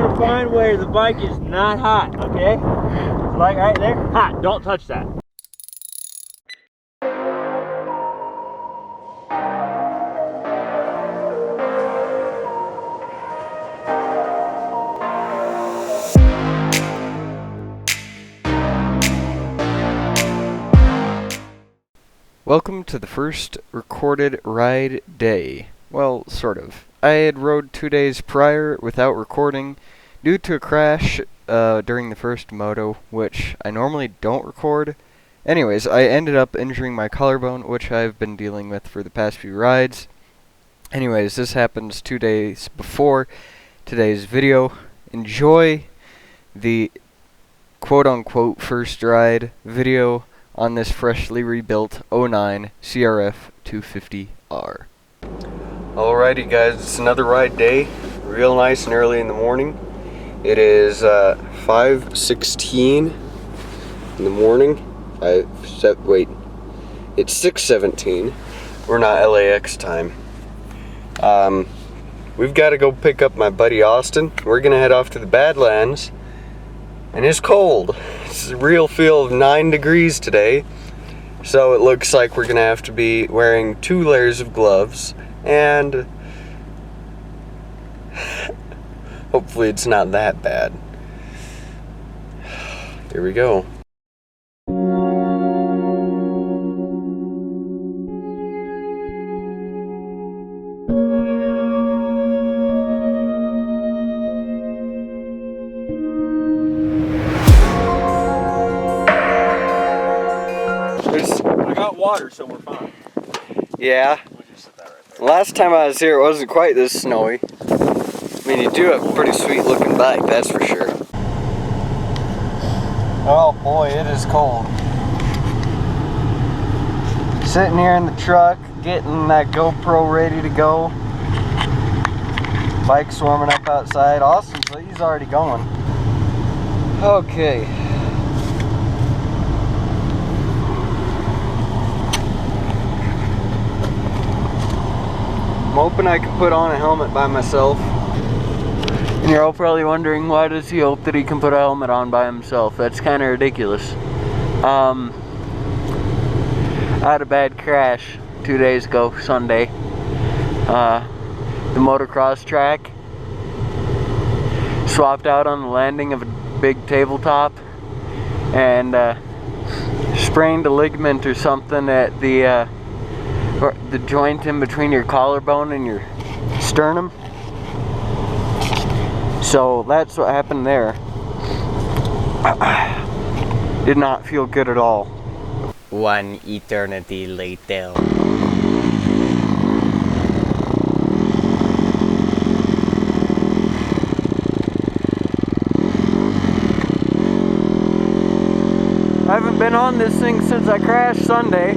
to find where the bike is not hot, okay? Like right there, hot, don't touch that. Welcome to the first recorded ride day. Well, sort of. I had rode 2 days prior without recording due to a crash during the first moto, which I normally don't record. Anyways, I ended up injuring my collarbone, which I've been dealing with for the past few rides. Anyways, this happens 2 days before today's video. Enjoy the quote-unquote first ride video on this freshly rebuilt 09 CRF 250R. Alrighty guys, it's another ride day, real nice and early in the morning. It is 5:16 in the morning. It's 6:17. We're not LAX time. We've got to go pick up my buddy Austin. We're gonna head off to the Badlands. And it's cold. It's a real feel of 9 degrees today. So it looks like we're gonna have to be wearing 2 layers of gloves, and hopefully it's not that bad. Here we go. I got water, so we're fine. Yeah. We'll just set that right there. Last time I was here, it wasn't quite this snowy. I mean, you do have a pretty sweet looking bike, that's for sure. Oh boy, it is cold. Sitting here in the truck, getting that GoPro ready to go. Bike's warming up outside. Austin's, he's already going. Okay. I'm hoping I can put on a helmet by myself. And you're all probably wondering, why does he hope that he can put a helmet on by himself? That's kind of ridiculous. I had a bad crash 2 days ago, Sunday. The motocross track. Swapped out on the landing of a big tabletop. And sprained a ligament or something at the joint in between your collarbone and your sternum. So that's what happened there. Did not feel good at all. One eternity later. I haven't been on this thing since I crashed Sunday.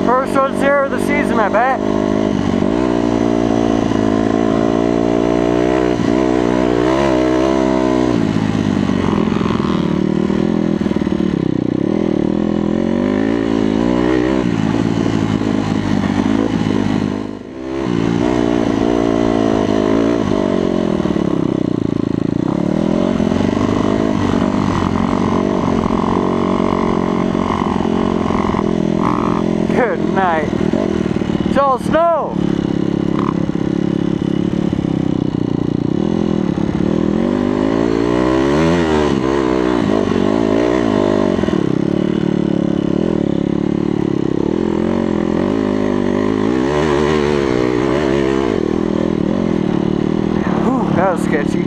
First 1-0 of the season, I bet. Good night. It's all snow. Ooh, that was sketchy.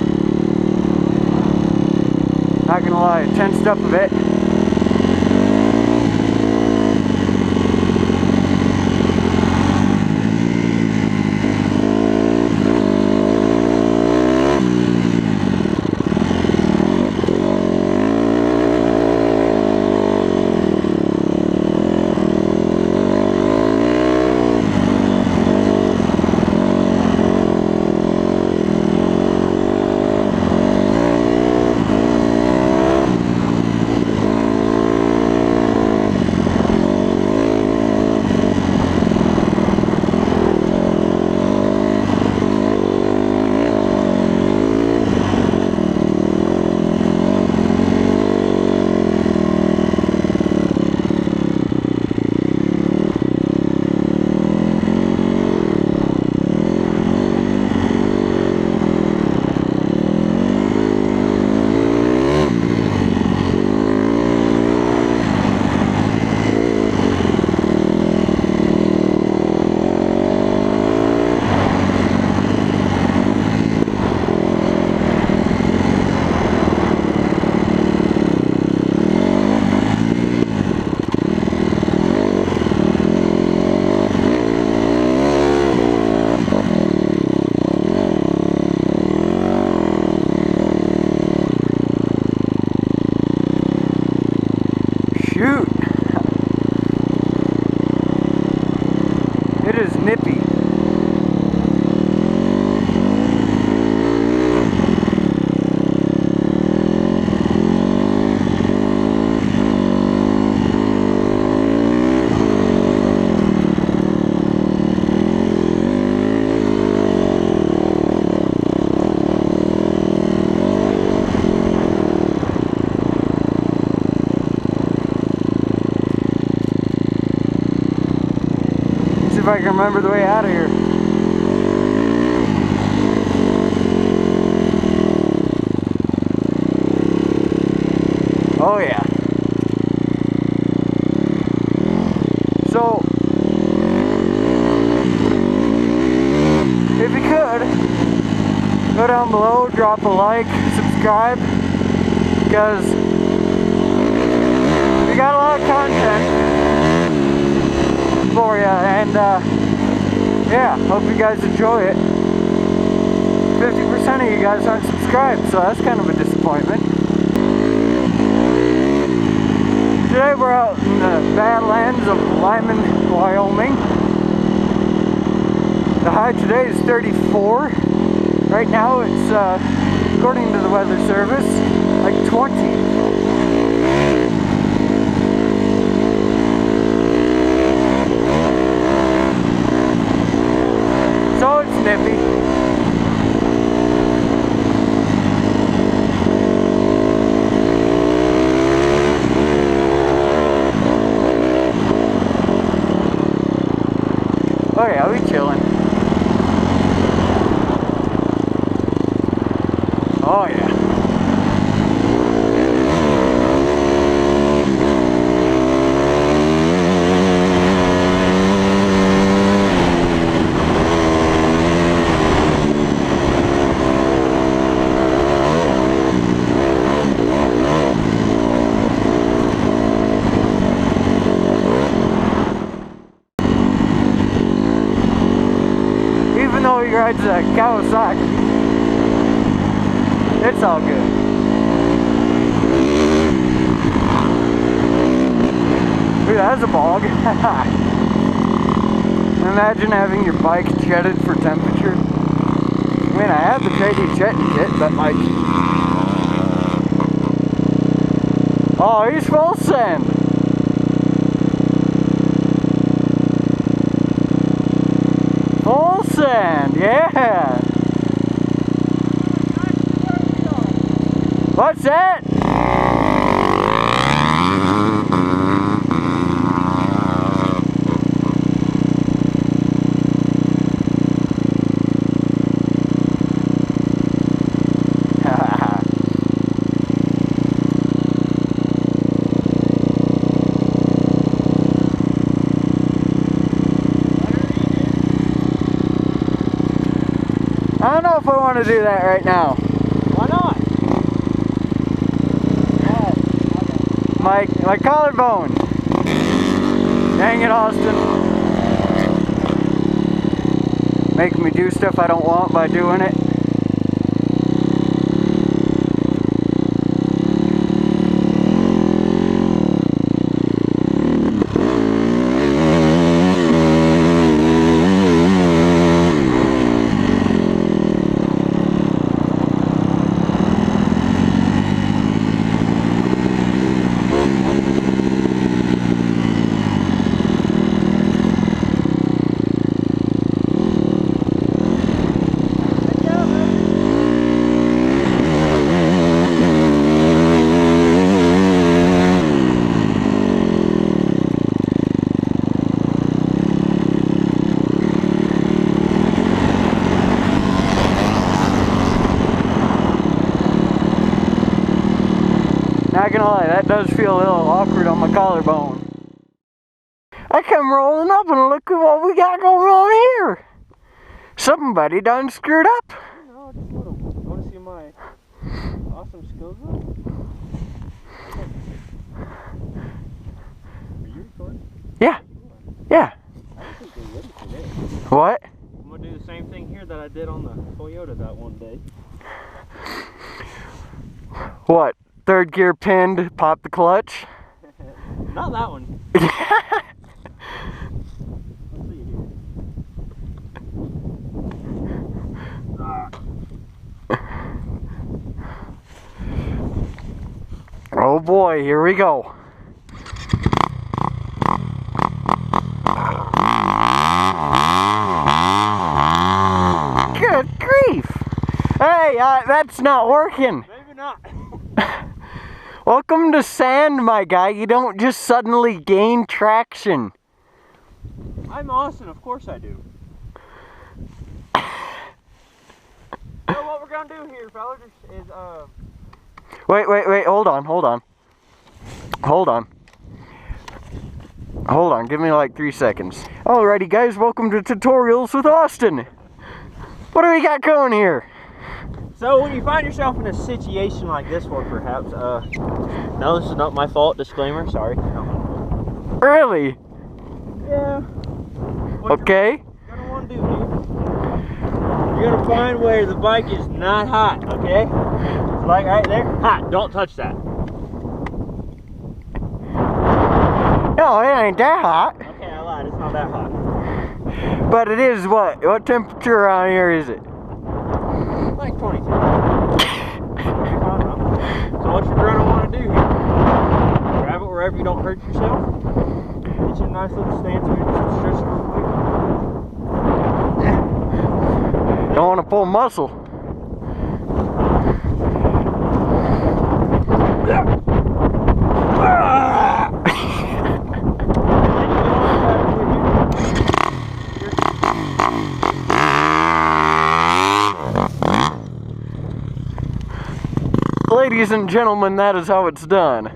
Not gonna lie, I tensed up a bit. nippy. See if I can remember the way out of here. Oh yeah. So, if you could, go down below, drop a like, subscribe, because we got a lot of content for you, and yeah, hope you guys enjoy it. 50% of you guys aren't subscribed, so that's kind of a disappointment. Today we're out in the Badlands of Lyman, Wyoming. The high today is 34. Right now it's, according to the weather service, like 20. So it's nippy. Oh yeah, we chilling. Oh yeah. Even though he rides a Kawasaki, it's all good. Ooh, that's a bog. Imagine having your bike jetted for temperature. I mean, I have the JD jetting kit, but like... Oh, he's full send! Full send, yeah! What's that? I don't know if I want to do that right now. Why not? My collarbone. Dang it, Austin. Making me do stuff I don't want by doing it. Not gonna lie, that does feel a little awkward on my collarbone. I come rolling up and look at what we got going on here. Somebody done screwed up. No, just little. You want to see my awesome skills? Are you recording? Yeah. Yeah. I don't think they're ready for this. What? I'm gonna do the same thing here that I did on the Toyota that one day. What? Third gear pinned, pop the clutch? Not that one. Let's see here. boy, here we go. Good grief! Hey, that's not working. Maybe not. Welcome to sand, my guy. You don't just suddenly gain traction. I'm Austin, of course I do. So what we're gonna do here, fellas, is Wait, hold on, give me like 3 seconds. Alrighty guys, welcome to Tutorials with Austin. What do we got going here? so when you find yourself in a situation like this one, perhaps, no, this is not my fault, disclaimer, sorry. No. Really? Yeah. What Okay. you're gonna want to do here, you're gonna find where the bike is not hot, okay? Like right there, hot, don't touch that. No, it ain't that hot. Okay, I lied, it's not that hot. But it is what? What temperature around here is it? Like 22. So what you're gonna want to do here, grab it wherever you don't hurt yourself. Get you a nice little stance here, just stretch it real quick. Don't want to pull muscle. Ladies and gentlemen, that is how it's done.